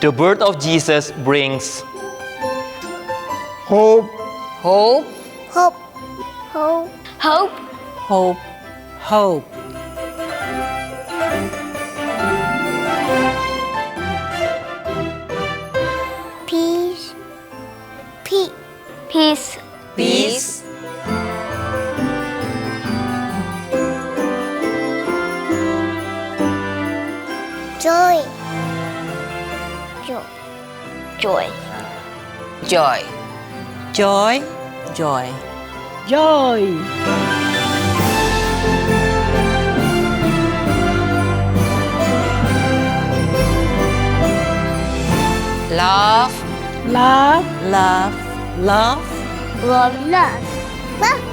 The birth of Jesus brings hope, Hope. Hope. Hope. Hope. Hope. Hope. Peace. Peace. Peace. Peace. Joy. Joy. Joy. Joy. Joy. Joy. Joy. Love. Love. Love. Love. Love. Love. Love.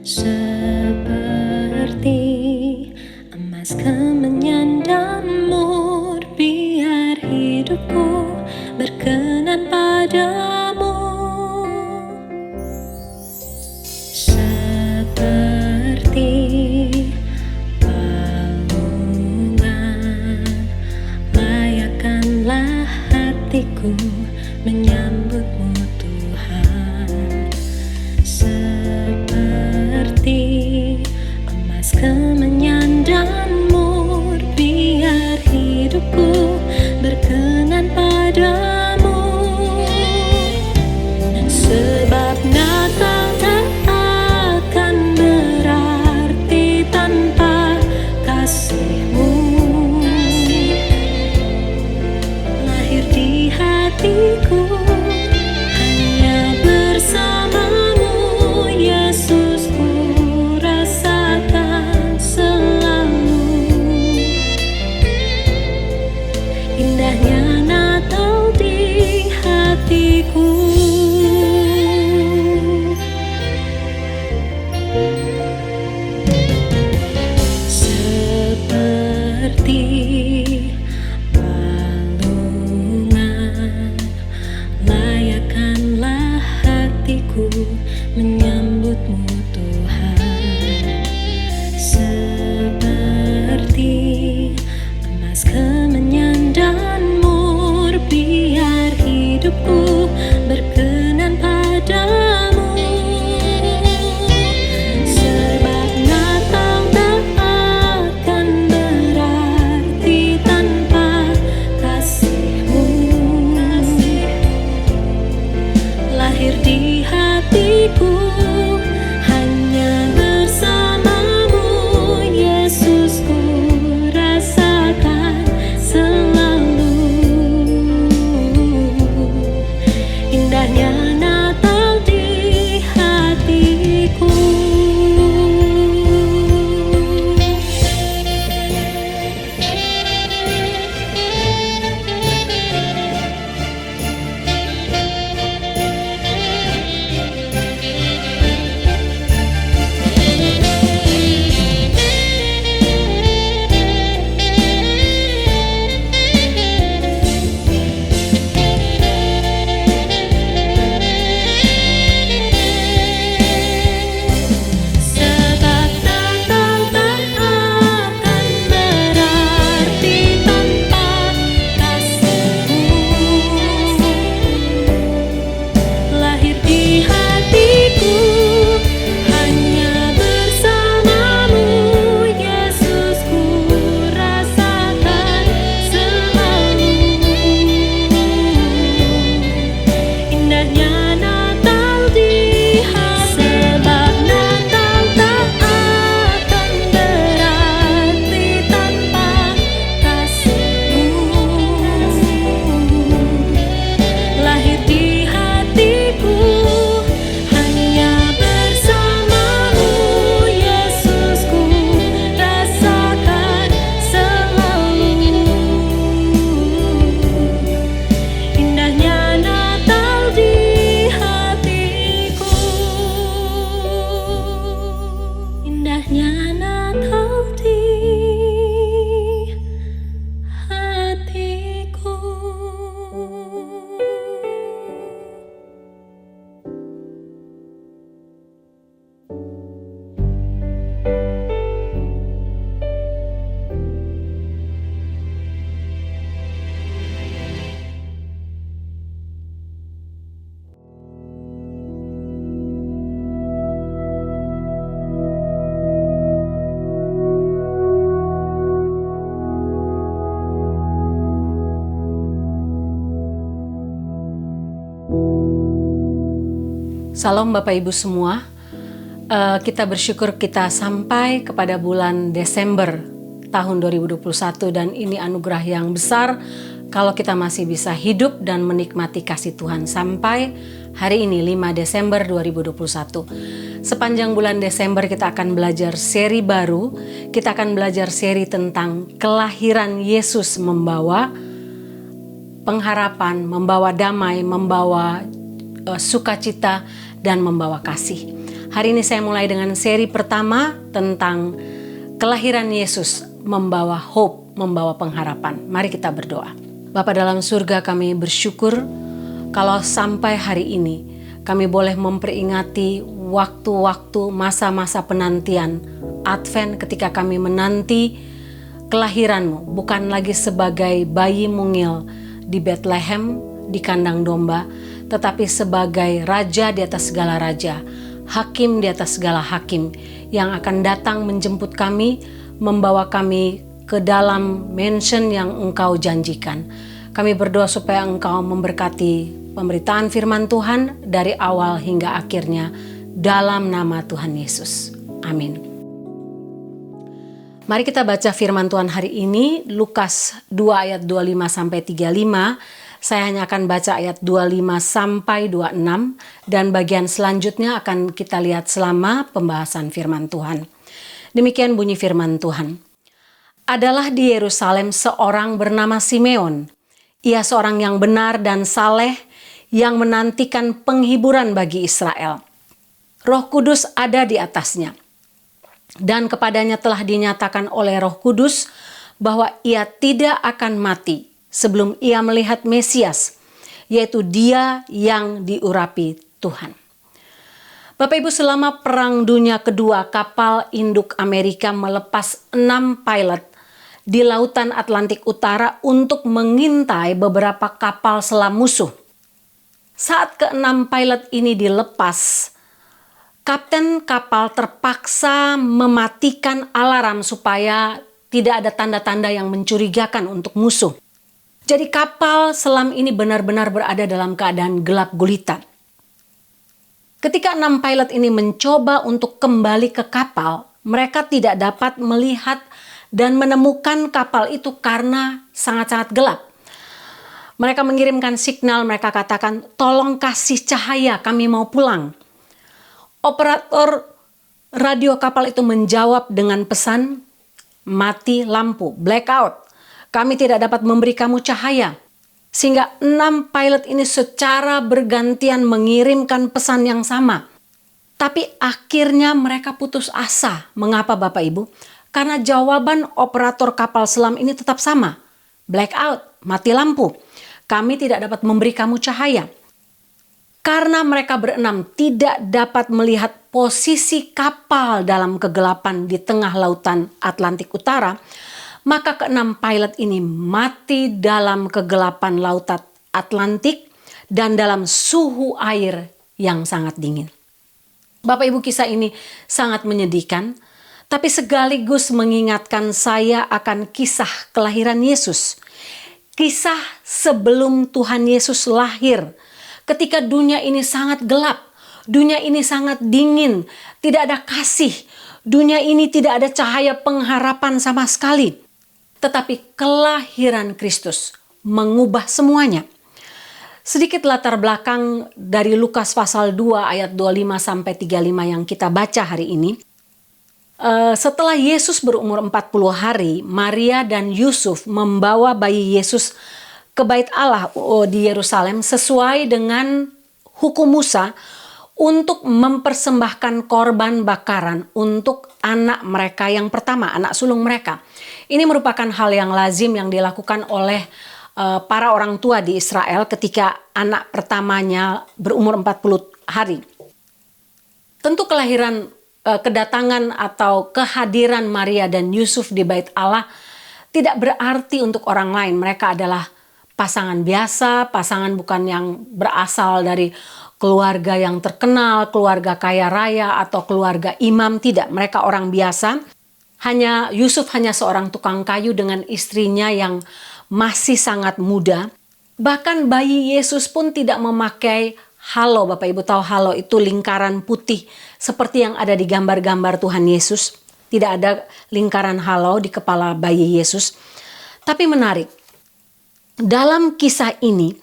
seperti emas kemenyan dan mur, biar hidupku berkenan padamu. Seperti palungan, layakkanlah hatiku menyambutmu Tuhan. Seperti emas kemenyan dan mur, biar hidupku berkenan padamu. Sebab Natal tak akan berarti tanpa kasih-Mu. Lahir di hatiku hanya bersama-Mu, Yesus, ku rasakan selalu. Indahnya Natal di hatiku. Seperti palungan, layakkanlah hatiku menyambutmu Tuhan. Seperti emas kemenyan dan mur, biar hidupku berkenan padamu. Sebab Natal tak akan berarti tanpa kasih-Mu. Lahir di hatiku hanya bersama-Mu, Yesus, ku rasakan selalu. Indahnya Natal di hatiku. Sebab Natal tak akan berarti tanpa kasih-Mu. Lahir di hatiku hanya bersama-Mu, Yesus, ku rasakan selalu. Indahnya Natal di hatiku. Sebab Natal tak akan berarti tanpa kasih-Mu. Lahir di hatiku hanya bersama-Mu, Yesus, ku rasakan selalu. Indahnya Natal di hatiku. Indahnya Natal di hatiku. Salam Bapak Ibu semua. Kita bersyukur kita sampai kepada bulan Desember tahun 2021 dan ini anugerah yang besar kalau kita masih bisa hidup dan menikmati kasih Tuhan sampai hari ini 5 Desember 2021. Sepanjang bulan Desember kita akan belajar seri baru. Kita akan belajar seri tentang kelahiran Yesus membawa pengharapan, membawa damai, membawa sukacita dan membawa kasih. Hari ini saya mulai dengan seri pertama tentang kelahiran Yesus membawa hope, membawa pengharapan. Mari kita berdoa. Bapa dalam surga, kami bersyukur kalau sampai hari ini kami boleh memperingati waktu-waktu masa-masa penantian Advent ketika kami menanti kelahiran-Mu, bukan lagi sebagai bayi mungil di Bethlehem, di kandang domba, tetapi sebagai Raja di atas segala raja, Hakim di atas segala hakim, yang akan datang menjemput kami, membawa kami ke dalam mansion yang Engkau janjikan. Kami berdoa supaya Engkau memberkati pemberitaan firman Tuhan dari awal hingga akhirnya, dalam nama Tuhan Yesus. Amin. Mari kita baca firman Tuhan hari ini, Lukas 2 ayat 25-35. Saya hanya akan baca ayat 25-26 dan bagian selanjutnya akan kita lihat selama pembahasan firman Tuhan. Demikian bunyi firman Tuhan. Adalah di Yerusalem seorang bernama Simeon. Ia seorang yang benar dan saleh yang menantikan penghiburan bagi Israel. Roh Kudus ada di atasnya. Dan kepadanya telah dinyatakan oleh Roh Kudus bahwa ia tidak akan mati sebelum ia melihat Mesias, yaitu Dia yang diurapi Tuhan. Bapak Ibu, selama Perang Dunia Kedua, kapal induk Amerika melepas 6 pilot di Lautan Atlantik Utara untuk mengintai beberapa kapal selam musuh. Saat ke-6 pilot ini dilepas, kapten kapal terpaksa mematikan alarm supaya tidak ada tanda-tanda yang mencurigakan untuk musuh. Jadi kapal selam ini benar-benar berada dalam keadaan gelap gulita. Ketika 6 pilot ini mencoba untuk kembali ke kapal, mereka tidak dapat melihat dan menemukan kapal itu karena sangat-sangat gelap. Mereka mengirimkan signal, mereka katakan, "Tolong kasih cahaya, kami mau pulang." Operator radio kapal itu menjawab dengan pesan, "Mati lampu, blackout. Kami tidak dapat memberi kamu cahaya." Sehingga 6 pilot ini secara bergantian mengirimkan pesan yang sama. Tapi akhirnya mereka putus asa. Mengapa Bapak Ibu? Karena jawaban operator kapal selam ini tetap sama. Blackout, mati lampu. Kami tidak dapat memberi kamu cahaya. Karena mereka berenam tidak dapat melihat posisi kapal dalam kegelapan di tengah lautan Atlantik Utara, maka ke-6 pilot ini mati dalam kegelapan lautan Atlantik dan dalam suhu air yang sangat dingin. Bapak Ibu, kisah ini sangat menyedihkan, tapi sekaligus mengingatkan saya akan kisah kelahiran Yesus. Kisah sebelum Tuhan Yesus lahir. Ketika dunia ini sangat gelap, dunia ini sangat dingin, tidak ada kasih, dunia ini tidak ada cahaya pengharapan sama sekali. Tetapi kelahiran Kristus mengubah semuanya. Sedikit latar belakang dari Lukas pasal 2 ayat 25-35 yang kita baca hari ini. Setelah Yesus berumur 40 hari, Maria dan Yusuf membawa bayi Yesus ke Bait Allah di Yerusalem sesuai dengan hukum Musa untuk mempersembahkan korban bakaran untuk anak mereka yang pertama, anak sulung mereka. Ini merupakan hal yang lazim yang dilakukan oleh para orang tua di Israel ketika anak pertamanya berumur 40 hari. Tentu kedatangan atau kehadiran Maria dan Yusuf di Bait Allah tidak berarti untuk orang lain. Mereka adalah pasangan biasa, pasangan bukan yang berasal dari keluarga yang terkenal, keluarga kaya raya atau keluarga imam, tidak. Mereka orang biasa. Yusuf hanya seorang tukang kayu dengan istrinya yang masih sangat muda. Bahkan bayi Yesus pun tidak memakai halo. Bapak Ibu tahu halo itu lingkaran putih seperti yang ada di gambar-gambar Tuhan Yesus. Tidak ada lingkaran halo di kepala bayi Yesus. Tapi menarik. Dalam kisah ini,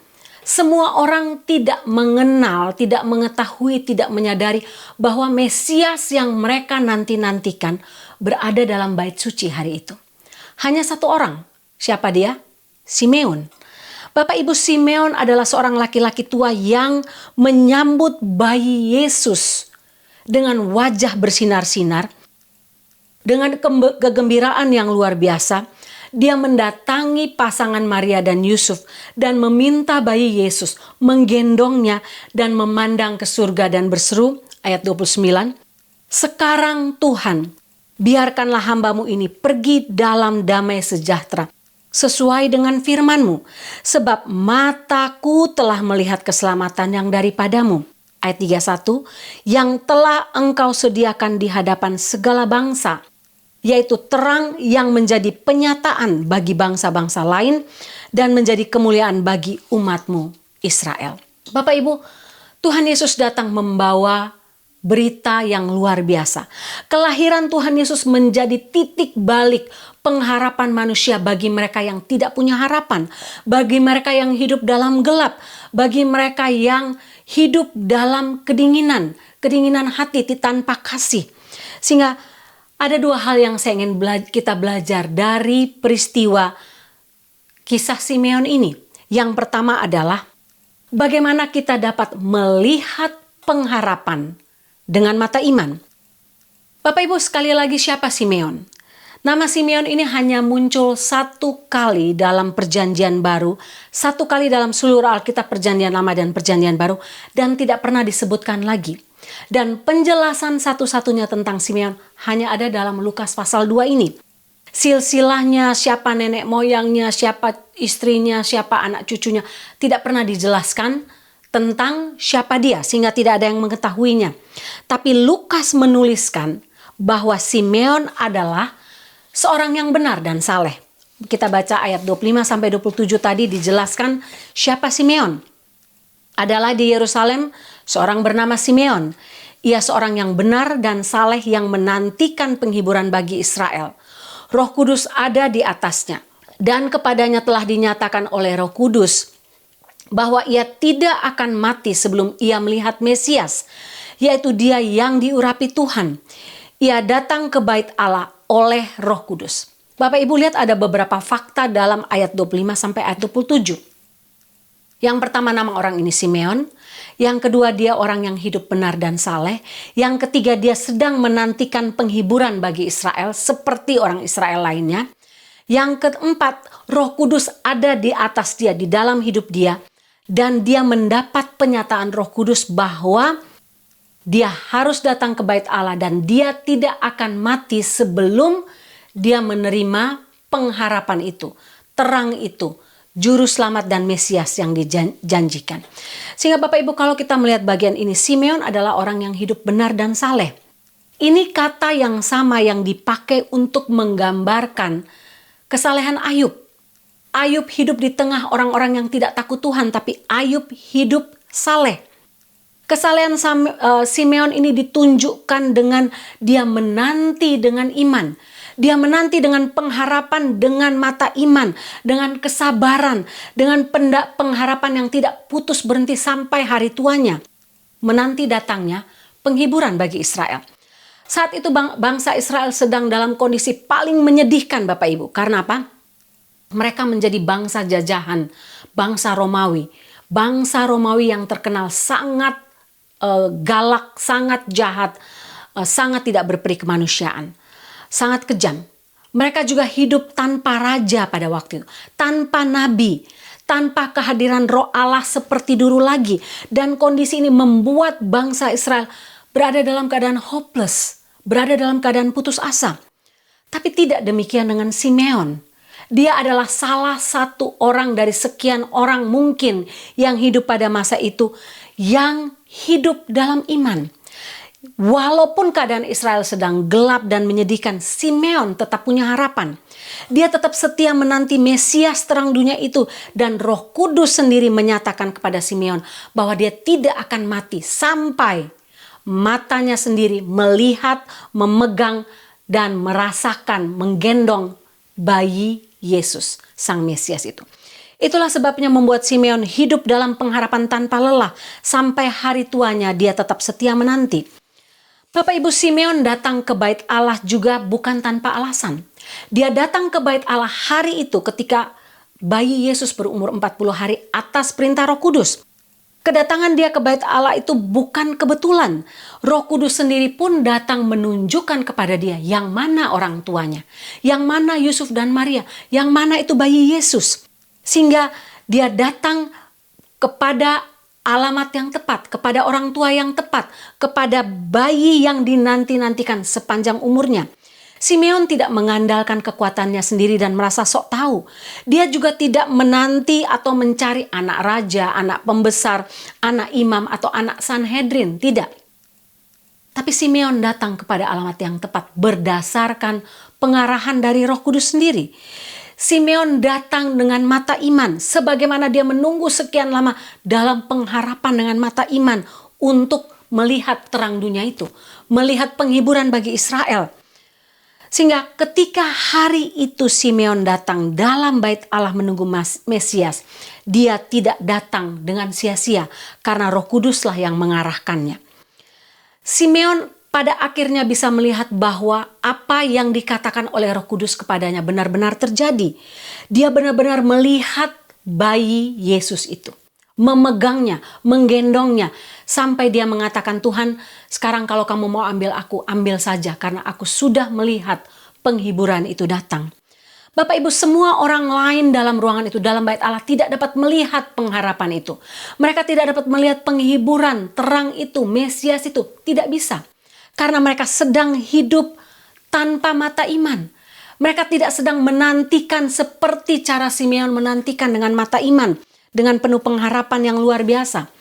semua orang tidak mengenal, tidak mengetahui, tidak menyadari bahwa Mesias yang mereka nanti-nantikan berada dalam bait suci hari itu. Hanya satu orang. Siapa dia? Simeon. Bapak Ibu, Simeon adalah seorang laki-laki tua yang menyambut bayi Yesus dengan wajah bersinar-sinar, dengan kegembiraan yang luar biasa, dia mendatangi pasangan Maria dan Yusuf dan meminta bayi Yesus, menggendongnya dan memandang ke surga dan berseru, ayat 29, "Sekarang Tuhan, biarkanlah hambamu ini pergi dalam damai sejahtera, sesuai dengan firman-Mu, sebab mataku telah melihat keselamatan yang daripadamu." Ayat 31, "Yang telah Engkau sediakan di hadapan segala bangsa, yaitu terang yang menjadi penyataan bagi bangsa-bangsa lain dan menjadi kemuliaan bagi umat-Mu Israel." Bapak Ibu, Tuhan Yesus datang membawa berita yang luar biasa. Kelahiran Tuhan Yesus menjadi titik balik pengharapan manusia bagi mereka yang tidak punya harapan, bagi mereka yang hidup dalam gelap, bagi mereka yang hidup dalam kedinginan hati tanpa kasih. Sehingga ada dua hal yang saya ingin kita belajar dari peristiwa kisah Simeon ini. Yang pertama adalah bagaimana kita dapat melihat pengharapan dengan mata iman. Bapak Ibu, sekali lagi, siapa Simeon? Nama Simeon ini hanya muncul satu kali dalam Perjanjian Baru, satu kali dalam seluruh Alkitab Perjanjian Lama dan Perjanjian Baru, dan tidak pernah disebutkan lagi. Dan penjelasan satu-satunya tentang Simeon hanya ada dalam Lukas pasal 2 ini. Silsilahnya, siapa nenek moyangnya, siapa istrinya, siapa anak cucunya, tidak pernah dijelaskan tentang siapa dia, sehingga tidak ada yang mengetahuinya. Tapi Lukas menuliskan bahwa Simeon adalah seorang yang benar dan saleh. Kita baca ayat 25-27 tadi dijelaskan siapa Simeon. Adalah di Yerusalem seorang bernama Simeon. Ia seorang yang benar dan saleh yang menantikan penghiburan bagi Israel. Roh Kudus ada di atasnya. Dan kepadanya telah dinyatakan oleh Roh Kudus bahwa ia tidak akan mati sebelum ia melihat Mesias, yaitu dia yang diurapi Tuhan. Ia datang ke bait Allah oleh Roh Kudus. Bapak Ibu lihat ada beberapa fakta dalam ayat 25 sampai ayat 27. Yang pertama, nama orang ini Simeon. Yang kedua, dia orang yang hidup benar dan saleh. Yang ketiga, dia sedang menantikan penghiburan bagi Israel seperti orang Israel lainnya. Yang keempat, Roh Kudus ada di atas dia, di dalam hidup dia. Dan dia mendapat penyataan Roh Kudus bahwa dia harus datang ke bait Allah dan dia tidak akan mati sebelum dia menerima pengharapan itu, terang itu, juru selamat dan Mesias yang dijanjikan. Sehingga Bapak Ibu, kalau kita melihat bagian ini, Simeon adalah orang yang hidup benar dan saleh. Ini kata yang sama yang dipakai untuk menggambarkan kesalehan Ayub. Ayub hidup di tengah orang-orang yang tidak takut Tuhan, tapi Ayub hidup saleh. Kesalehan Simeon ini ditunjukkan dengan dia menanti dengan iman. Dia menanti dengan pengharapan, dengan mata iman, dengan kesabaran, dengan pengharapan yang tidak putus berhenti sampai hari tuanya. Menanti datangnya penghiburan bagi Israel. Saat itu bangsa Israel sedang dalam kondisi paling menyedihkan Bapak Ibu. Karena apa? Mereka menjadi bangsa jajahan, bangsa Romawi. Bangsa Romawi yang terkenal sangat galak, sangat jahat, sangat tidak berperi kemanusiaan, sangat kejam. Mereka juga hidup tanpa raja pada waktu itu, tanpa nabi, tanpa kehadiran Roh Allah seperti dulu lagi. Dan kondisi ini membuat bangsa Israel berada dalam keadaan hopeless, berada dalam keadaan putus asa. Tapi tidak demikian dengan Simeon. Dia adalah salah satu orang dari sekian orang mungkin yang hidup pada masa itu, yang hidup dalam iman. Walaupun keadaan Israel sedang gelap dan menyedihkan, Simeon tetap punya harapan. Dia tetap setia menanti Mesias terang dunia itu. Dan Roh Kudus sendiri menyatakan kepada Simeon bahwa dia tidak akan mati sampai matanya sendiri melihat, memegang, dan merasakan, menggendong bayi Yesus, Sang Mesias itu. Itulah sebabnya membuat Simeon hidup dalam pengharapan tanpa lelah. Sampai hari tuanya dia tetap setia menanti. Bapak Ibu, Simeon datang ke bait Allah juga bukan tanpa alasan. Dia datang ke bait Allah hari itu ketika bayi Yesus berumur 40 hari atas perintah Roh Kudus. Kedatangan dia ke bait Allah itu bukan kebetulan. Roh Kudus sendiri pun datang menunjukkan kepada dia yang mana orang tuanya, yang mana Yusuf dan Maria, yang mana itu bayi Yesus. Sehingga dia datang kepada alamat yang tepat, kepada orang tua yang tepat, kepada bayi yang dinanti-nantikan sepanjang umurnya. Simeon tidak mengandalkan kekuatannya sendiri dan merasa sok tahu. Dia juga tidak menanti atau mencari anak raja, anak pembesar, anak imam atau anak Sanhedrin. Tidak. Tapi Simeon datang kepada alamat yang tepat berdasarkan pengarahan dari Roh Kudus sendiri. Simeon datang dengan mata iman sebagaimana dia menunggu sekian lama dalam pengharapan dengan mata iman untuk melihat terang dunia itu, melihat penghiburan bagi Israel. Sehingga ketika hari itu Simeon datang dalam bait Allah menunggu Mesias, dia tidak datang dengan sia-sia karena Roh Kuduslah yang mengarahkannya. Simeon pada akhirnya bisa melihat bahwa apa yang dikatakan oleh Roh Kudus kepadanya benar-benar terjadi. Dia benar-benar melihat bayi Yesus itu, memegangnya, menggendongnya, sampai dia mengatakan, Tuhan, sekarang kalau kamu mau ambil aku, ambil saja, karena aku sudah melihat penghiburan itu datang. Bapak Ibu, semua orang lain dalam ruangan itu, dalam bait Allah, tidak dapat melihat pengharapan itu. Mereka tidak dapat melihat penghiburan, terang itu, Mesias itu, tidak bisa. Karena mereka sedang hidup tanpa mata iman. Mereka tidak sedang menantikan seperti cara Simeon menantikan dengan mata iman, dengan penuh pengharapan yang luar biasa.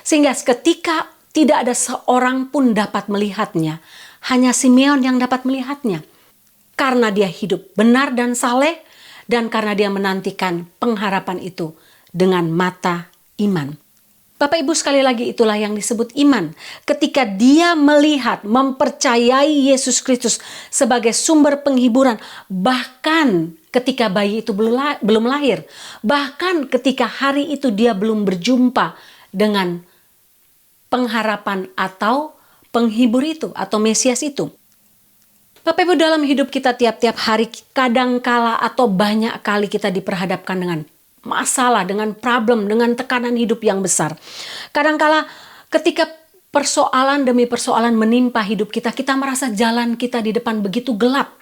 Sehingga ketika tidak ada seorang pun dapat melihatnya, hanya Simeon yang dapat melihatnya. Karena dia hidup benar dan saleh, dan karena dia menantikan pengharapan itu dengan mata iman. Bapak Ibu, sekali lagi itulah yang disebut iman. Ketika dia melihat, mempercayai Yesus Kristus sebagai sumber penghiburan, bahkan ketika bayi itu belum lahir, bahkan ketika hari itu dia belum berjumpa dengan pengharapan atau penghibur itu atau Mesias itu. Bapak Ibu, dalam hidup kita tiap-tiap hari kadangkala atau banyak kali kita diperhadapkan dengan masalah, dengan problem, dengan tekanan hidup yang besar. Kadangkala ketika persoalan demi persoalan menimpa hidup kita, kita merasa jalan kita di depan begitu gelap.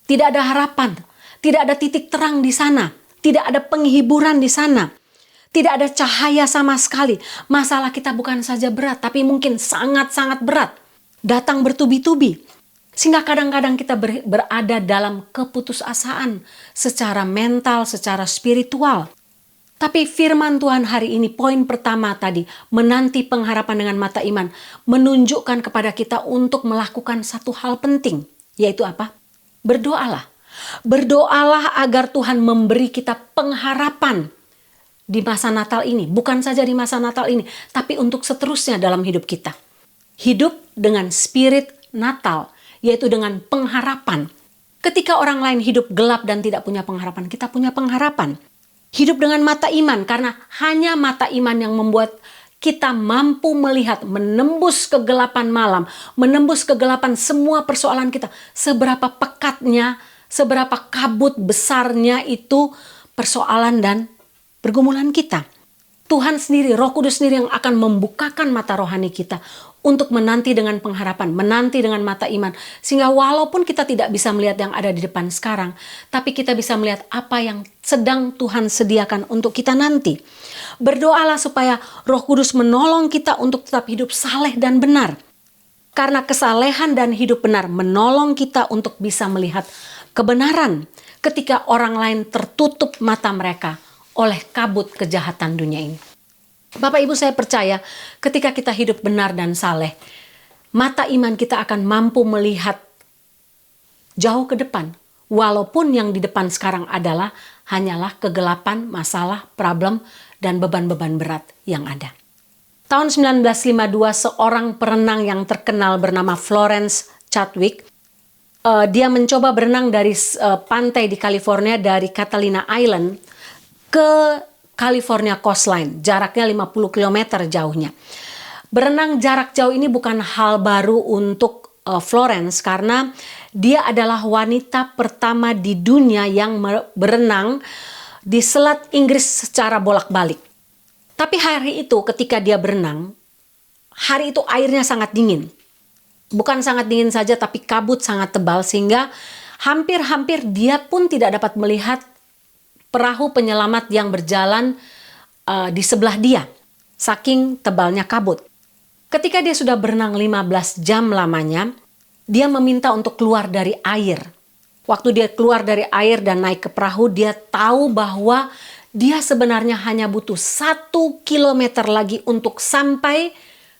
Tidak ada harapan, tidak ada titik terang di sana, tidak ada penghiburan di sana. Tidak ada cahaya sama sekali. Masalah kita bukan saja berat, tapi mungkin sangat-sangat berat. Datang bertubi-tubi. Sehingga kadang-kadang kita berada dalam keputusasaan secara mental, secara spiritual. Tapi firman Tuhan hari ini, poin pertama tadi, menanti pengharapan dengan mata iman, menunjukkan kepada kita untuk melakukan satu hal penting. Yaitu apa? Berdoalah. Berdoalah agar Tuhan memberi kita pengharapan di masa Natal ini, bukan saja di masa Natal ini, tapi untuk seterusnya dalam hidup kita. Hidup dengan spirit Natal, yaitu dengan pengharapan. Ketika orang lain hidup gelap dan tidak punya pengharapan, kita punya pengharapan. Hidup dengan mata iman, karena hanya mata iman yang membuat kita mampu melihat, menembus kegelapan malam, menembus kegelapan semua persoalan kita. Seberapa pekatnya, seberapa kabut besarnya itu persoalan dan pergumulan kita. Tuhan sendiri, Roh Kudus sendiri yang akan membukakan mata rohani kita untuk menanti dengan pengharapan, menanti dengan mata iman. Sehingga walaupun kita tidak bisa melihat yang ada di depan sekarang, tapi kita bisa melihat apa yang sedang Tuhan sediakan untuk kita nanti. Berdoalah supaya Roh Kudus menolong kita untuk tetap hidup saleh dan benar. Karena kesalehan dan hidup benar menolong kita untuk bisa melihat kebenaran ketika orang lain tertutup mata mereka oleh kabut kejahatan dunia ini. Bapak Ibu, saya percaya ketika kita hidup benar dan saleh, mata iman kita akan mampu melihat jauh ke depan. Walaupun yang di depan sekarang adalah hanyalah kegelapan, masalah, problem, dan beban-beban berat yang ada. Tahun 1952, seorang perenang yang terkenal bernama Florence Chadwick, dia mencoba berenang dari pantai di California, dari Catalina Island ke California Coastline, jaraknya 50 km jauhnya. Berenang jarak jauh ini bukan hal baru untuk Florence, karena dia adalah wanita pertama di dunia yang berenang di Selat Inggris secara bolak-balik. Tapi hari itu ketika dia berenang, hari itu airnya sangat dingin. Bukan sangat dingin saja, tapi kabut sangat tebal sehingga hampir-hampir dia pun tidak dapat melihat perahu penyelamat yang berjalan di sebelah dia. Saking tebalnya kabut. Ketika dia sudah berenang 15 jam lamanya, dia meminta untuk keluar dari air. Waktu dia keluar dari air dan naik ke perahu, dia tahu bahwa dia sebenarnya hanya butuh 1 kilometer lagi untuk sampai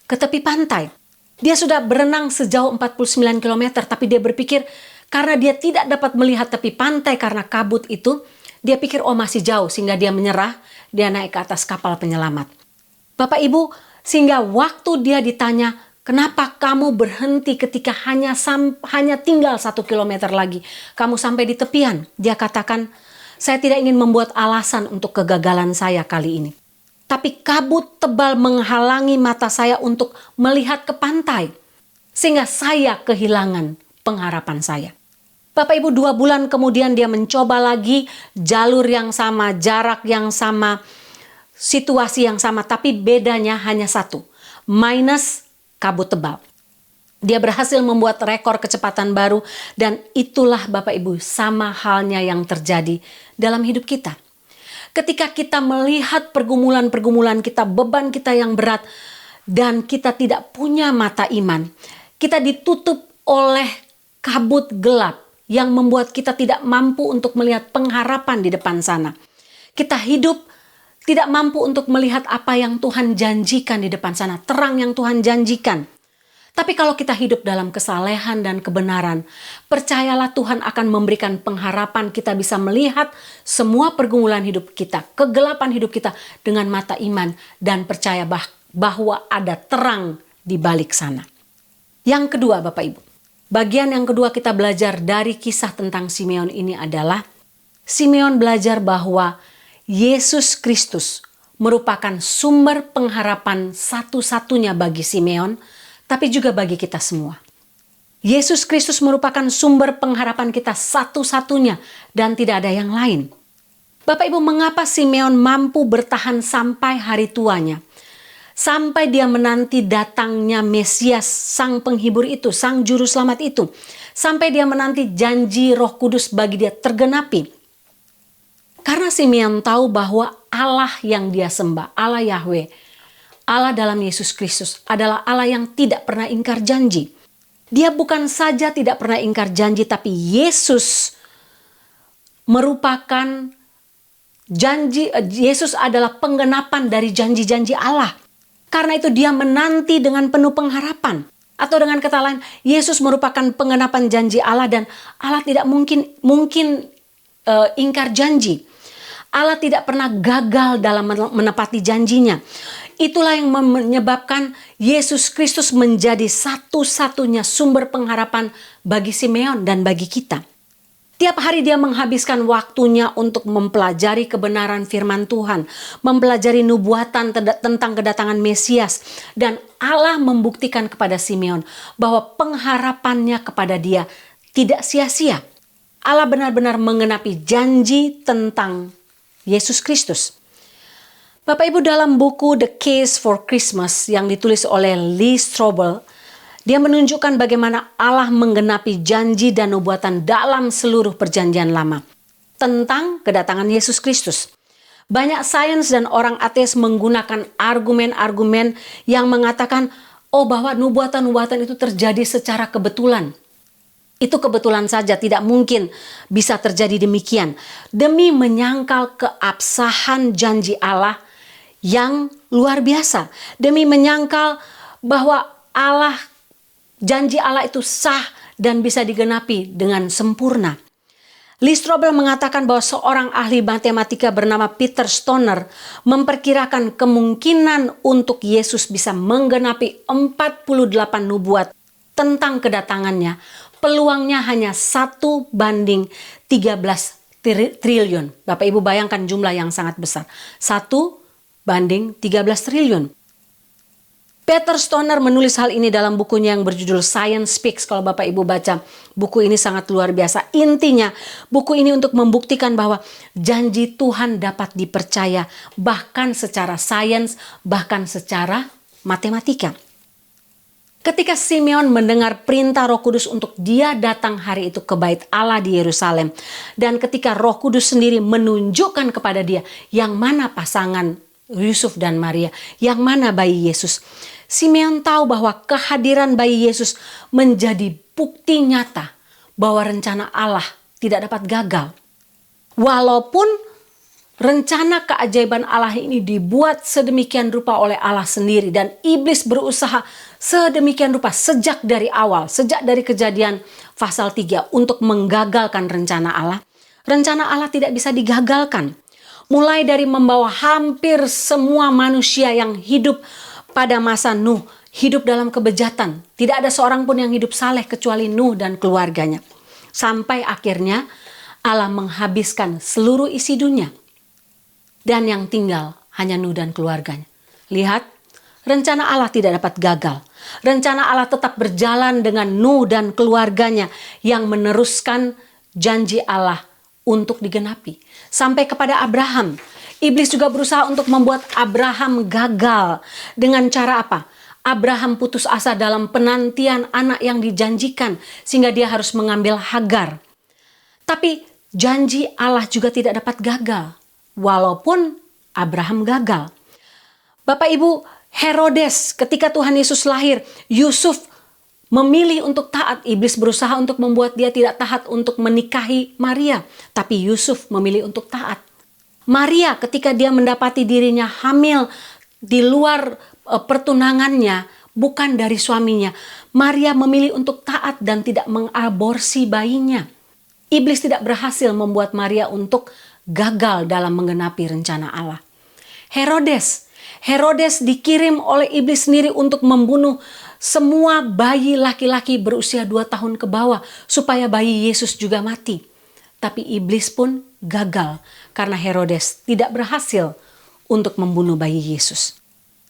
ke tepi pantai. Dia sudah berenang sejauh 49 kilometer, tapi dia berpikir karena dia tidak dapat melihat tepi pantai karena kabut itu, dia pikir masih jauh sehingga dia menyerah, dia naik ke atas kapal penyelamat. Bapak Ibu, sehingga waktu dia ditanya, kenapa kamu berhenti ketika hanya tinggal 1 kilometer lagi, kamu sampai di tepian? Dia katakan, saya tidak ingin membuat alasan untuk kegagalan saya kali ini. Tapi kabut tebal menghalangi mata saya untuk melihat ke pantai. Sehingga saya kehilangan pengharapan saya. Bapak Ibu, 2 bulan kemudian dia mencoba lagi jalur yang sama, jarak yang sama, situasi yang sama. Tapi bedanya hanya satu, minus kabut tebal. Dia berhasil membuat rekor kecepatan baru dan itulah Bapak Ibu sama halnya yang terjadi dalam hidup kita. Ketika kita melihat pergumulan-pergumulan kita, beban kita yang berat, dan kita tidak punya mata iman, kita ditutup oleh kabut gelap yang membuat kita tidak mampu untuk melihat pengharapan di depan sana. Kita hidup tidak mampu untuk melihat apa yang Tuhan janjikan di depan sana, terang yang Tuhan janjikan. Tapi kalau kita hidup dalam kesalehan dan kebenaran, percayalah Tuhan akan memberikan pengharapan, kita bisa melihat semua pergumulan hidup kita, kegelapan hidup kita dengan mata iman dan percaya bahwa ada terang di balik sana. Yang kedua Bapak Ibu, bagian yang kedua kita belajar dari kisah tentang Simeon ini adalah Simeon belajar bahwa Yesus Kristus merupakan sumber pengharapan satu-satunya bagi Simeon, tapi juga bagi kita semua. Yesus Kristus merupakan sumber pengharapan kita satu-satunya dan tidak ada yang lain. Bapak Ibu, mengapa Simeon mampu bertahan sampai hari tuanya? Sampai dia menanti datangnya Mesias, sang penghibur itu, sang juru selamat itu. Sampai dia menanti janji Roh Kudus bagi dia tergenapi. Karena Simeon tahu bahwa Allah yang dia sembah, Allah Yahweh, Allah dalam Yesus Kristus adalah Allah yang tidak pernah ingkar janji. Dia bukan saja tidak pernah ingkar janji, tapi Yesus merupakan janji. Yesus adalah penggenapan dari janji-janji Allah. Karena itu dia menanti dengan penuh pengharapan. Atau dengan kata lain, Yesus merupakan penggenapan janji Allah dan Allah tidak mungkin ingkar janji. Allah tidak pernah gagal dalam menepati janjinya. Itulah yang menyebabkan Yesus Kristus menjadi satu-satunya sumber pengharapan bagi Simeon dan bagi kita. Tiap hari dia menghabiskan waktunya untuk mempelajari kebenaran firman Tuhan, mempelajari nubuatan tentang kedatangan Mesias, dan Allah membuktikan kepada Simeon bahwa pengharapannya kepada dia tidak sia-sia. Allah benar-benar menggenapi janji tentang Yesus Kristus. Bapak Ibu, dalam buku The Case for Christmas yang ditulis oleh Lee Strobel, dia menunjukkan bagaimana Allah menggenapi janji dan nubuatan dalam seluruh perjanjian lama tentang kedatangan Yesus Kristus. Banyak sains dan orang ateis menggunakan argumen-argumen yang mengatakan bahwa nubuatan-nubuatan itu terjadi secara kebetulan. Itu kebetulan saja, tidak mungkin bisa terjadi demikian. Demi menyangkal keabsahan janji Allah yang luar biasa. Demi menyangkal bahwa janji Allah itu sah dan bisa digenapi dengan sempurna. Lee Strobel mengatakan bahwa seorang ahli matematika bernama Peter Stoner memperkirakan kemungkinan untuk Yesus bisa menggenapi 48 nubuat tentang kedatangannya. Peluangnya hanya 1:13 triliun. Bapak Ibu bayangkan jumlah yang sangat besar. 1:13 triliun. Peter Stoner menulis hal ini dalam bukunya yang berjudul Science Speaks. Kalau Bapak Ibu baca, buku ini sangat luar biasa. Intinya, buku ini untuk membuktikan bahwa janji Tuhan dapat dipercaya bahkan secara sains, bahkan secara matematika. Ketika Simeon mendengar perintah Roh Kudus untuk dia datang hari itu ke Bait Allah di Yerusalem, dan ketika Roh Kudus sendiri menunjukkan kepada dia yang mana pasangan Yusuf dan Maria, yang mana bayi Yesus, Simeon tahu bahwa kehadiran bayi Yesus menjadi bukti nyata bahwa rencana Allah tidak dapat gagal. Walaupun rencana keajaiban Allah ini dibuat sedemikian rupa oleh Allah sendiri, dan iblis berusaha sedemikian rupa sejak dari awal, sejak dari Kejadian pasal 3 untuk menggagalkan rencana Allah. Rencana Allah tidak bisa digagalkan. Mulai dari membawa hampir semua manusia yang hidup pada masa Nuh hidup dalam kebejatan. Tidak ada seorang pun yang hidup saleh kecuali Nuh dan keluarganya. Sampai akhirnya Allah menghabiskan seluruh isi dunia. Dan yang tinggal hanya Nuh dan keluarganya. Lihat, rencana Allah tidak dapat gagal. Rencana Allah tetap berjalan dengan Nuh dan keluarganya yang meneruskan janji Allah untuk digenapi. Sampai kepada Abraham. Iblis juga berusaha untuk membuat Abraham gagal. Dengan cara apa? Abraham putus asa dalam penantian anak yang dijanjikan, sehingga dia harus mengambil Hagar. Tapi janji Allah juga tidak dapat gagal. Walaupun Abraham gagal. Bapak Ibu, Herodes ketika Tuhan Yesus lahir, Yusuf memilih untuk taat. Iblis berusaha untuk membuat dia tidak taat untuk menikahi Maria. Tapi Yusuf memilih untuk taat. Maria ketika dia mendapati dirinya hamil di luar pertunangannya, bukan dari suaminya, Maria memilih untuk taat dan tidak mengaborsi bayinya. Iblis tidak berhasil membuat Maria untuk gagal dalam menggenapi rencana Allah. Herodes dikirim oleh iblis sendiri untuk membunuh semua bayi laki-laki berusia 2 tahun ke bawah supaya bayi Yesus juga mati. Tapi iblis pun gagal karena Herodes tidak berhasil untuk membunuh bayi Yesus.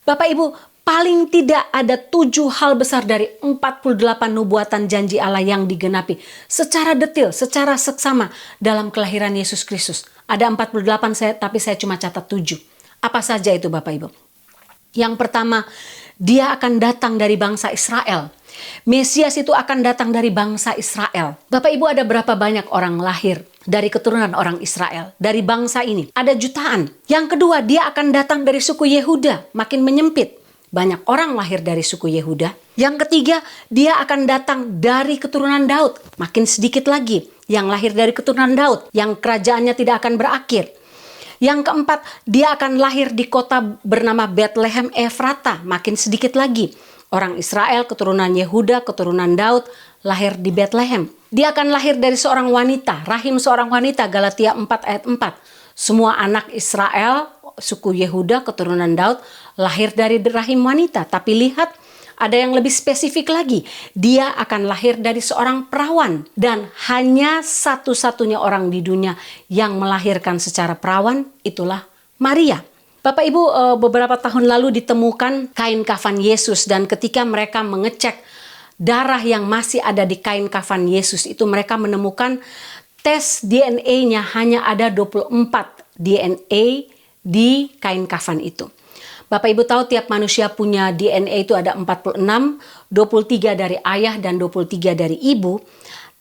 Bapak Ibu, paling tidak ada 7 hal besar dari 48 nubuatan janji Allah yang digenapi secara detail, secara seksama dalam kelahiran Yesus Kristus. Ada 48 tapi saya cuma catat 7. Apa saja itu Bapak Ibu? Yang pertama, dia akan datang dari bangsa Israel. Mesias itu akan datang dari bangsa Israel. Bapak Ibu, ada berapa banyak orang lahir dari keturunan orang Israel? Dari bangsa ini ada jutaan. Yang kedua, dia akan datang dari suku Yehuda, makin menyempit. Banyak orang lahir dari suku Yehuda. Yang ketiga, dia akan datang dari keturunan Daud. Makin sedikit lagi yang lahir dari keturunan Daud, yang kerajaannya tidak akan berakhir. Yang keempat, dia akan lahir di kota bernama Bethlehem Efrata. Makin sedikit lagi. Orang Israel, keturunan Yehuda, keturunan Daud, lahir di Bethlehem. Dia akan lahir dari seorang wanita, rahim seorang wanita, Galatia 4 ayat 4. Semua anak Israel, suku Yehuda, keturunan Daud, lahir dari rahim wanita. Tapi lihat, ada yang lebih spesifik lagi. Dia akan lahir dari seorang perawan. Dan hanya satu-satunya orang di dunia yang melahirkan secara perawan, itulah Maria. Bapak Ibu, beberapa tahun lalu ditemukan kain kafan Yesus. Dan ketika mereka mengecek darah yang masih ada di kain kafan Yesus, itu mereka menemukan tes DNA-nya hanya ada 24 DNA di kain kafan itu. Bapak Ibu tahu tiap manusia punya DNA itu ada 46, 23 dari ayah dan 23 dari ibu.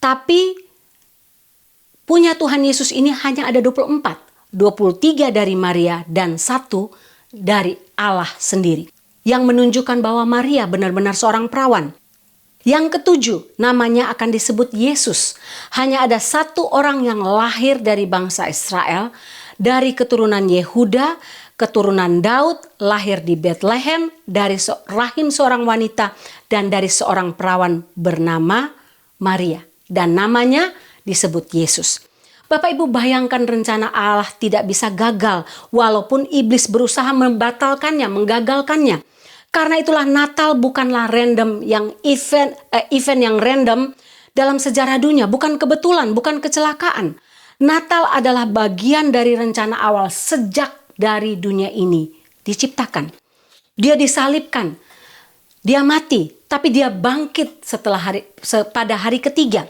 Tapi punya Tuhan Yesus ini hanya ada 24. 23 dari Maria dan 1 dari Allah sendiri. Yang menunjukkan bahwa Maria benar-benar seorang perawan. Yang ketujuh, namanya akan disebut Yesus. Hanya ada 1 orang yang lahir dari bangsa Israel, dari keturunan Yehuda, keturunan Daud, lahir di Bethlehem, dari rahim seorang wanita, dan dari seorang perawan bernama Maria. Dan namanya disebut Yesus. Bapak Ibu, bayangkan rencana Allah tidak bisa gagal, walaupun iblis berusaha membatalkannya, menggagalkannya. Karena itulah Natal bukanlah random, yang event yang random dalam sejarah dunia, bukan kebetulan, bukan kecelakaan. Natal adalah bagian dari rencana awal sejak dari dunia ini diciptakan. Dia disalibkan Dia mati, tapi dia bangkit pada hari ketiga.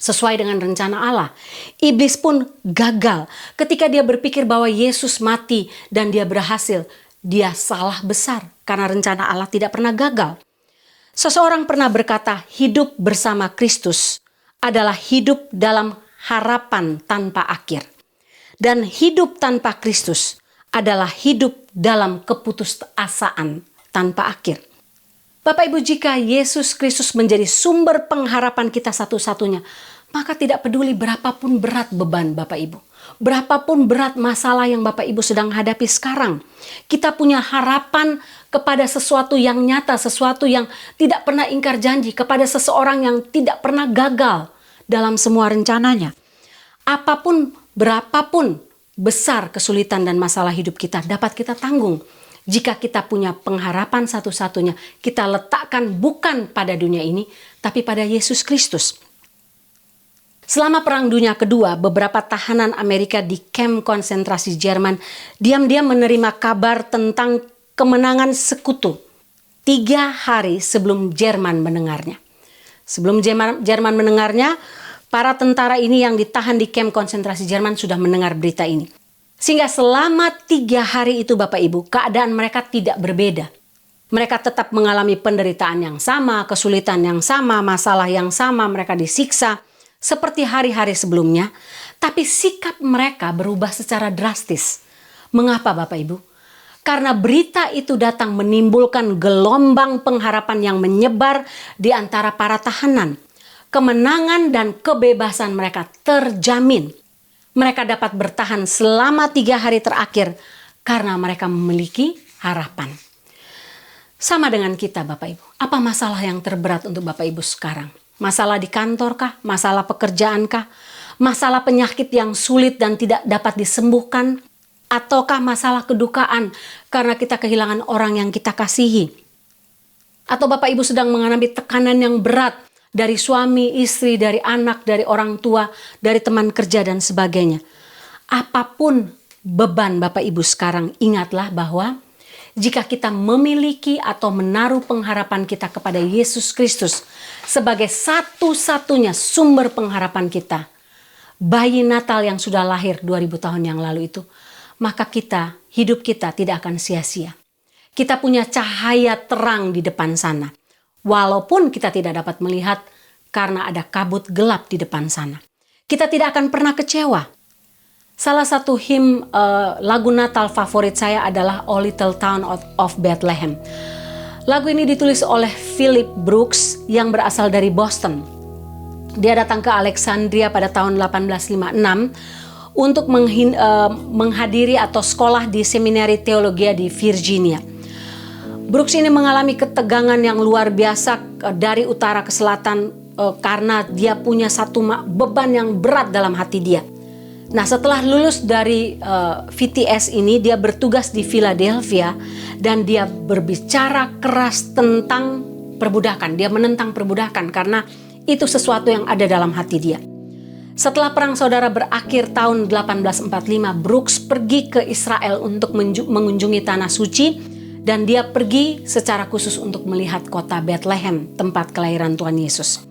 Sesuai dengan rencana Allah. Iblis pun gagal. Ketika dia berpikir bahwa Yesus mati dan dia berhasil, dia salah besar karena rencana Allah tidak pernah gagal. Seseorang pernah berkata, hidup bersama Kristus adalah hidup dalam harapan tanpa akhir. Dan hidup tanpa Kristus adalah hidup dalam keputusasaan tanpa akhir. Bapak Ibu, jika Yesus Kristus menjadi sumber pengharapan kita satu-satunya, maka tidak peduli berapapun berat beban Bapak Ibu. Berapapun berat masalah yang Bapak Ibu sedang hadapi sekarang. Kita punya harapan kepada sesuatu yang nyata, sesuatu yang tidak pernah ingkar janji, kepada seseorang yang tidak pernah gagal dalam semua rencananya. Apapun, berapapun besar kesulitan dan masalah hidup kita dapat kita tanggung. Jika kita punya pengharapan satu-satunya, kita letakkan bukan pada dunia ini, tapi pada Yesus Kristus. Selama Perang Dunia Kedua, beberapa tahanan Amerika di kamp konsentrasi Jerman diam-diam menerima kabar tentang kemenangan sekutu 3 hari sebelum Jerman mendengarnya. Sebelum Jerman mendengarnya, para tentara ini yang ditahan di kamp konsentrasi Jerman sudah mendengar berita ini. Sehingga selama 3 hari itu Bapak Ibu, keadaan mereka tidak berbeda. Mereka tetap mengalami penderitaan yang sama, kesulitan yang sama, masalah yang sama, mereka disiksa seperti hari-hari sebelumnya. Tapi sikap mereka berubah secara drastis. Mengapa Bapak Ibu? Karena berita itu datang menimbulkan gelombang pengharapan yang menyebar di antara para tahanan. Kemenangan dan kebebasan mereka terjamin. Mereka dapat bertahan selama 3 hari terakhir karena mereka memiliki harapan. Sama dengan kita Bapak Ibu. Apa masalah yang terberat untuk Bapak Ibu sekarang? Masalah di kantor kah? Masalah pekerjaan kah? Masalah penyakit yang sulit dan tidak dapat disembuhkan? Ataukah masalah kedukaan karena kita kehilangan orang yang kita kasihi? Atau Bapak Ibu sedang mengalami tekanan yang berat dari suami, istri, dari anak, dari orang tua, dari teman kerja dan sebagainya. Apapun beban Bapak Ibu sekarang, ingatlah bahwa jika kita memiliki atau menaruh pengharapan kita kepada Yesus Kristus sebagai satu-satunya sumber pengharapan kita, bayi Natal yang sudah lahir 2000 tahun yang lalu itu, maka hidup kita tidak akan sia-sia. Kita punya cahaya terang di depan sana. Walaupun kita tidak dapat melihat karena ada kabut gelap di depan sana. Kita tidak akan pernah kecewa. Salah satu him lagu Natal favorit saya adalah O Little Town of Bethlehem. Lagu ini ditulis oleh Philip Brooks yang berasal dari Boston. Dia datang ke Alexandria pada tahun 1856 untuk menghadiri atau sekolah di Seminari Teologia di Virginia. Brooks ini mengalami ketegangan yang luar biasa dari utara ke selatan karena dia punya satu beban yang berat dalam hati dia. Nah, setelah lulus dari VTS ini, dia bertugas di Philadelphia dan dia berbicara keras tentang perbudakan. Dia menentang perbudakan karena itu sesuatu yang ada dalam hati dia. Setelah Perang Saudara berakhir tahun 1845, Brooks pergi ke Israel untuk mengunjungi Tanah Suci. Dan dia pergi secara khusus untuk melihat kota Bethlehem, tempat kelahiran Tuhan Yesus.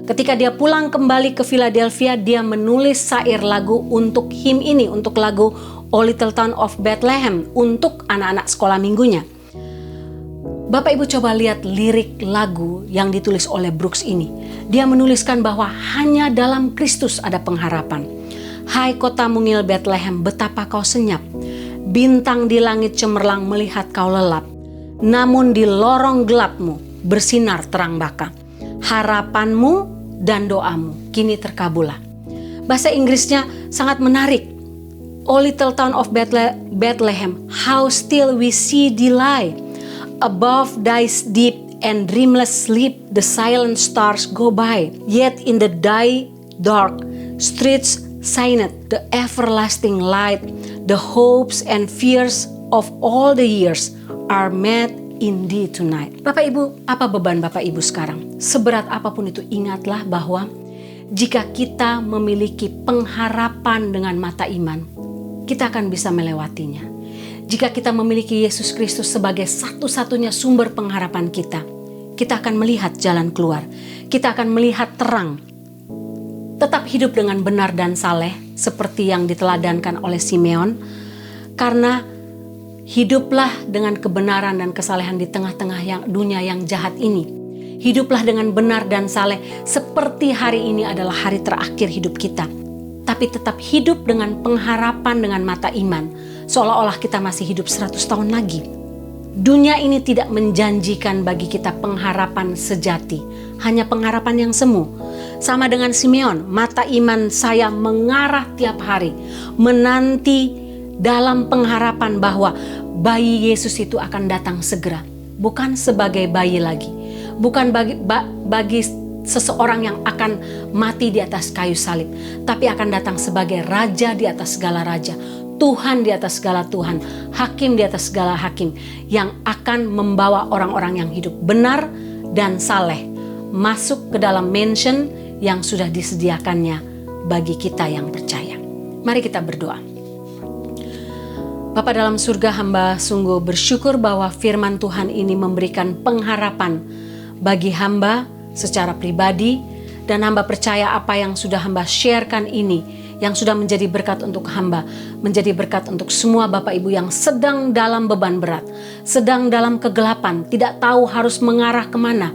Ketika dia pulang kembali ke Philadelphia, dia menulis syair lagu untuk him ini, untuk lagu O Little Town of Bethlehem, untuk anak-anak sekolah minggunya. Bapak Ibu coba lihat lirik lagu yang ditulis oleh Brooks ini. Dia menuliskan bahwa hanya dalam Kristus ada pengharapan. Hai kota mungil Bethlehem, betapa kau senyap. Bintang di langit cemerlang melihat kau lelap. Namun di lorong gelapmu bersinar terang baka. Harapanmu dan doamu kini terkabulah. Bahasa Inggrisnya sangat menarik. O little town of Bethlehem, how still we see thee lie. Above thy deep and dreamless sleep, the silent stars go by. Yet in the dark streets shineth the everlasting light. The hopes and fears of all the years are met in thee tonight. Bapak Ibu, apa beban Bapak Ibu sekarang? Seberat apapun itu, ingatlah bahwa jika kita memiliki pengharapan dengan mata iman, kita akan bisa melewatinya. Jika kita memiliki Yesus Kristus sebagai satu-satunya sumber pengharapan kita akan melihat jalan keluar. Kita akan melihat terang. Tetap hidup dengan benar dan saleh seperti yang diteladankan oleh Simeon. Karena hiduplah dengan kebenaran dan kesalehan di tengah-tengah dunia yang jahat ini. Hiduplah dengan benar dan saleh seperti hari ini adalah hari terakhir hidup kita. Tapi tetap hidup dengan pengharapan dengan mata iman. Seolah-olah kita masih hidup 100 tahun lagi. Dunia ini tidak menjanjikan bagi kita pengharapan sejati. Hanya pengharapan yang semu. Sama dengan Simeon, mata iman saya mengarah tiap hari. Menanti dalam pengharapan bahwa bayi Yesus itu akan datang segera. Bukan sebagai bayi lagi. Bukan bagi seseorang yang akan mati di atas kayu salib. Tapi akan datang sebagai raja di atas segala raja. Tuhan di atas segala Tuhan, hakim di atas segala hakim, yang akan membawa orang-orang yang hidup benar dan saleh masuk ke dalam mansion yang sudah disediakannya bagi kita yang percaya. Mari kita berdoa. Bapa dalam surga, hamba sungguh bersyukur bahwa firman Tuhan ini memberikan pengharapan bagi hamba secara pribadi, dan hamba percaya apa yang sudah hamba sharekan ini yang sudah menjadi berkat untuk hamba, menjadi berkat untuk semua Bapak Ibu yang sedang dalam beban berat, sedang dalam kegelapan, tidak tahu harus mengarah kemana.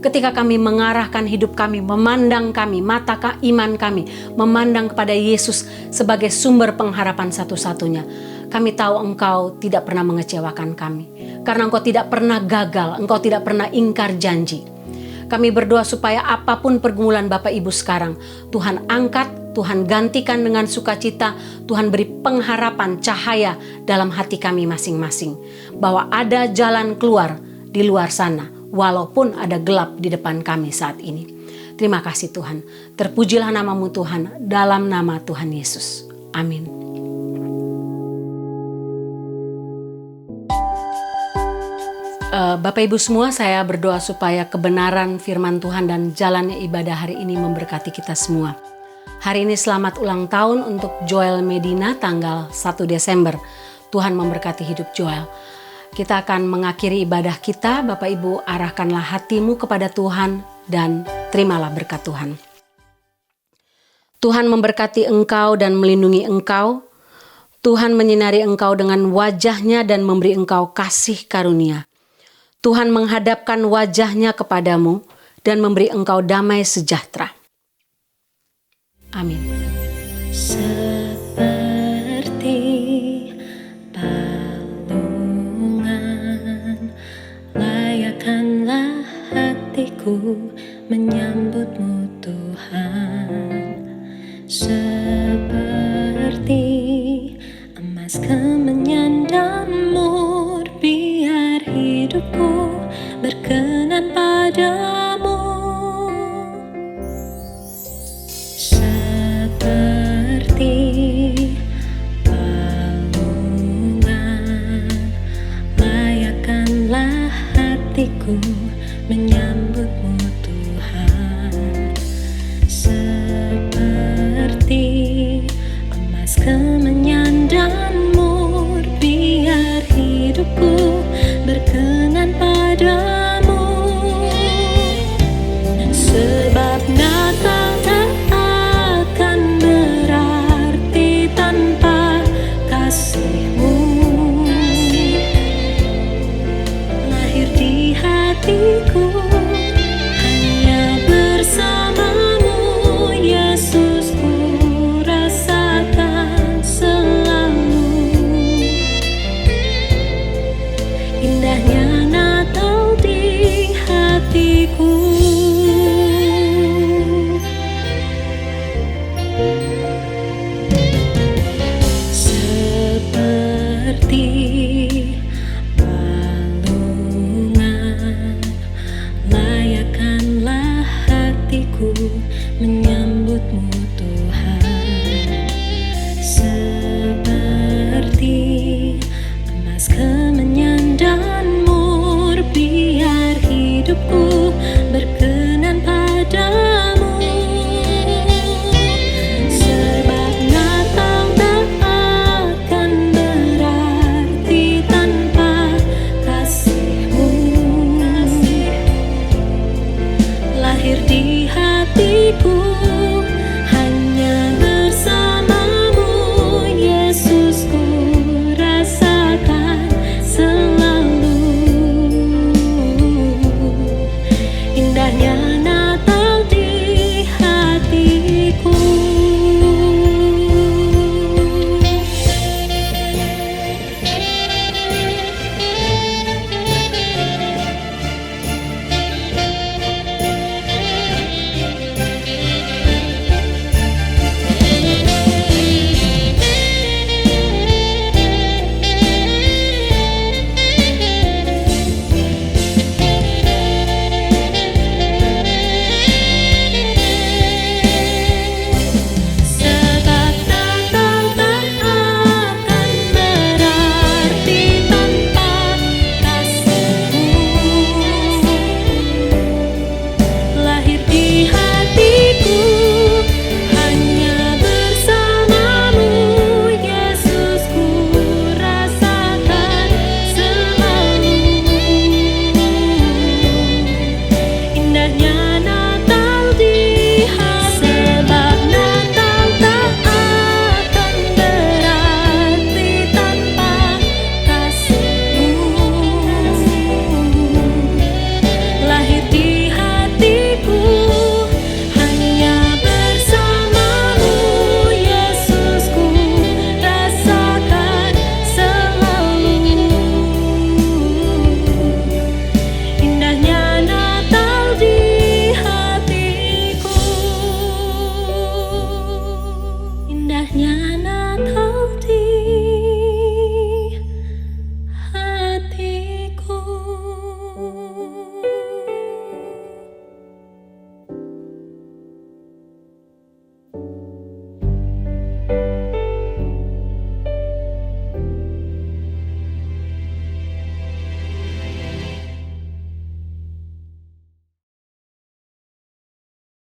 Ketika kami mengarahkan hidup kami, memandang kami, mata iman kami, memandang kepada Yesus sebagai sumber pengharapan satu-satunya, kami tahu Engkau tidak pernah mengecewakan kami. Karena Engkau tidak pernah gagal, Engkau tidak pernah ingkar janji. Kami berdoa supaya apapun pergumulan Bapak Ibu sekarang, Tuhan angkat, Tuhan gantikan dengan sukacita, Tuhan beri pengharapan cahaya dalam hati kami masing-masing. Bahwa ada jalan keluar di luar sana, walaupun ada gelap di depan kami saat ini. Terima kasih Tuhan. Terpujilah nama-Mu Tuhan, dalam nama Tuhan Yesus. Amin. Bapak Ibu semua, saya berdoa supaya kebenaran firman Tuhan dan jalannya ibadah hari ini memberkati kita semua. Hari ini selamat ulang tahun untuk Joel Medina tanggal 1 Desember. Tuhan memberkati hidup Joel. Kita akan mengakhiri ibadah kita. Bapak Ibu, arahkanlah hatimu kepada Tuhan dan terimalah berkat Tuhan. Tuhan memberkati engkau dan melindungi engkau. Tuhan menyinari engkau dengan wajah-Nya dan memberi engkau kasih karunia. Tuhan menghadapkan wajah-Nya kepadamu dan memberi engkau damai sejahtera. Amin. Seperti palungan, layakkanlah hatiku menyambut-Mu Tuhan. Seperti emas kemenyan dan mur, biar hidupku berkenan padamu. Seperti palungan, layakkanlah hatiku menyambut-Mu Tuhan. Seperti emas kemenyan dan mur, biar hidupku berkenan padamu. Sebab Natal tak akan berarti tanpa kasih-Mu. Lahir di hatiku hanya bersama-Mu, Yesus, ku rasakan selalu. Indahnya Natal di hatiku. Seperti palungan, layakkanlah hatiku menyambut